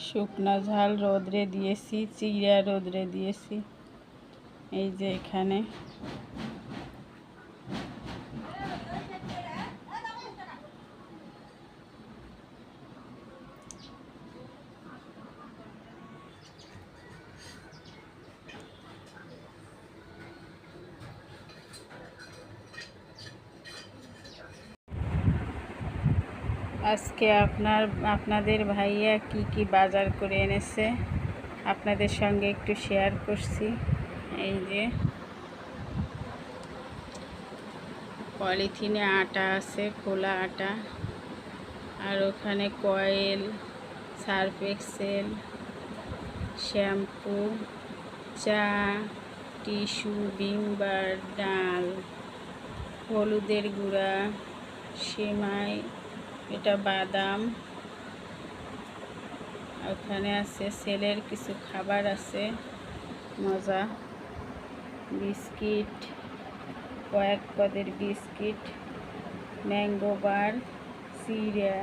শুকনা ঝাল রোদ্রে দিয়েছি, চিড়া রোদ্রে দিয়েছি। এই যে এখানে আজকে আপনাদের ভাইয়া কি বাজার করে এনেছে আপনাদের সঙ্গে একটু শেয়ার করছি। এই যে পলিথিনে আটা আছে, খোলা আটা, আর ওখানে কয়েল, সার্ফ এক্সেল, শ্যাম্পু, চা, টিস্যু, ভিমবার, ডাল, হলুদের গুঁড়া, সেমাই, এটা বাদাম, ওখানে আছে ছেলের কিছু খাবার আছে, মজা, বিস্কিট, কয়েক পদের বিস্কিট, ম্যাঙ্গো বার, চিড়া,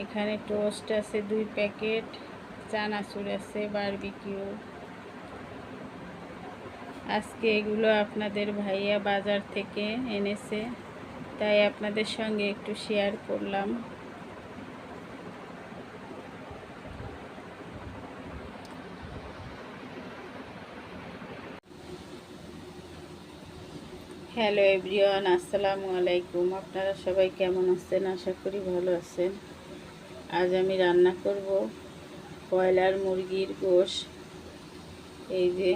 এখানে টোস্ট আছে 2 প্যাকেট, চানাচুর আছে, বারবিকিউ। আজকে এগুলো আপনাদের ভাইয়া বাজার থেকে এনেছে, তাই আপনাদের সঙ্গে একটু শেয়ার করলাম। হ্যালো এভরিওয়ান, আসসালামু আলাইকুম। আপনারা সবাই কেমন আছেন? আশা করি ভালো আছেন। আজ আমি রান্না করব ব্রয়লার মুরগির গোশ। এই যে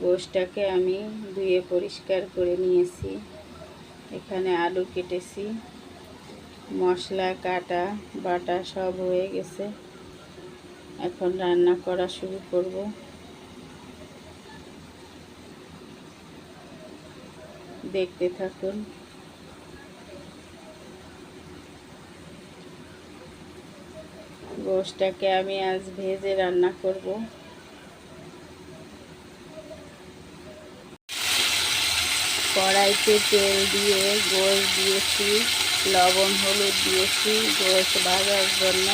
গোশটাকে আমি ধুয়ে পরিষ্কার করে নিয়েছি। এখানে আলু কেটেছি, মশলা কাটা বাটা সব হয়ে গেছে। এখন রান্না করা শুরু করব। দেখতে থাকুন। গোশটাকে আমি আজ ভেজে রান্না করব। কড়াইতে তেল দিয়ে গোশ দিয়েছি, লবণ হলুদ দিয়েছি গোশ ভাজার জন্য।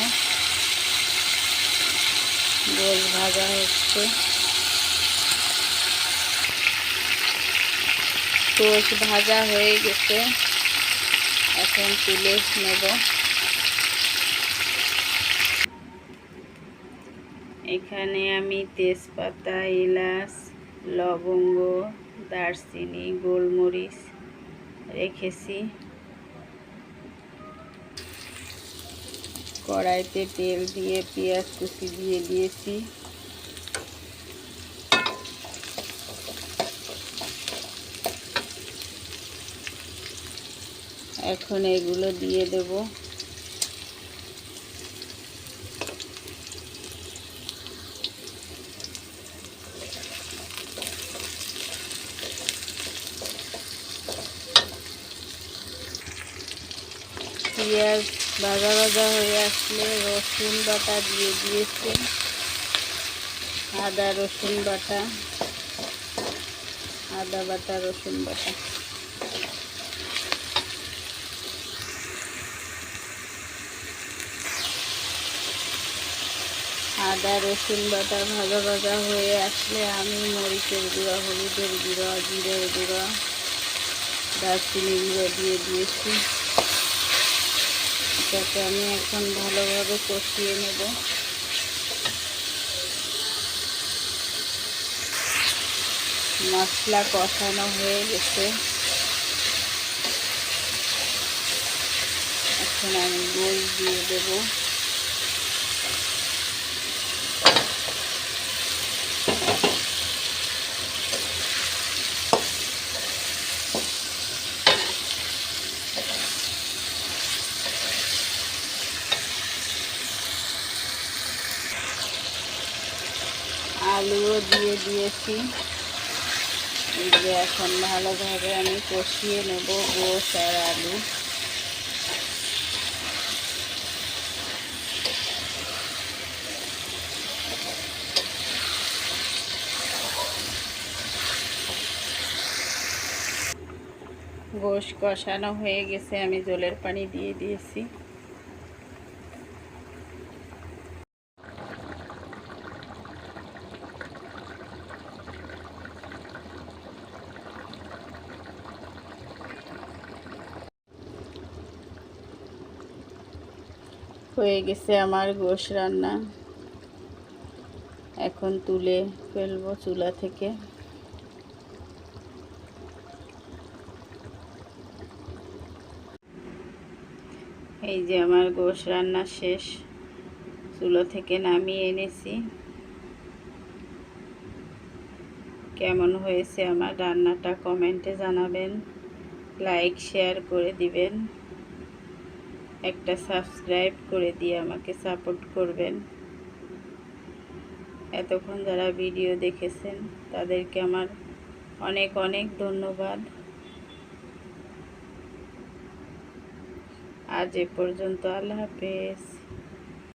গোশ ভাজা হচ্ছে, গোশ ভাজা হয়ে গেছে, এখন তুলে নেব। এখানে আমি তেজপাতা, এলাচ, লবঙ্গ, দারচিনি, গোলমরিচ রেখেছি। কড়াইতে তেল দিয়ে পেঁয়াজ কুচি দিয়ে দিয়েছি। এখন এগুলো দিয়ে দেব। পেঁয়াজ ভাজা ভাজা হয়ে আসলে রসুন বাটা দিয়ে দিয়েছি, আদা রসুন বাটা, আদা বাটা, রসুন বাটা। আদা রসুন বাটা ভাজা ভাজা হয়ে আসলে আমি মরিচের গুঁড়া, হলুদের গুঁড়া, জিরের গুঁড়া, দারচিনি গুঁড়ো দিয়ে দিয়েছি। এটাকে আমি এখন ভালোভাবে কষিয়ে নেব। মশলা কষানো হয়ে গেছে, এখন আমি গোশ দিয়ে দেব। আলুও দিয়ে দিয়েছি। এই যে এখন ভালোভাবে আমি কষিয়ে নেব গোশ আর আলু। গোশ কষানো হয়ে গেছে, আমি জলের পানি দিয়ে দিয়েছি। হয়ে গেছে আমার গোশ রান্না। এখন তুলে ফেলবো চুলা থেকে। এই যে আমার গোশ রান্না শেষ, চুলা থেকে নামিয়ে এনেছি। কেমন হয়েছে আমার রান্নাটা কমেন্টে জানাবেন, লাইক শেয়ার করে দিবেন, একটা সাবস্ক্রাইব করে দিয়ে আমাকে সাপোর্ট করবেন। এতক্ষণ যারা ভিডিও দেখেছেন তাদেরকে আমার অনেক অনেক ধন্যবাদ। আজ এ পর্যন্ত, আল্লাহ হাফেজ।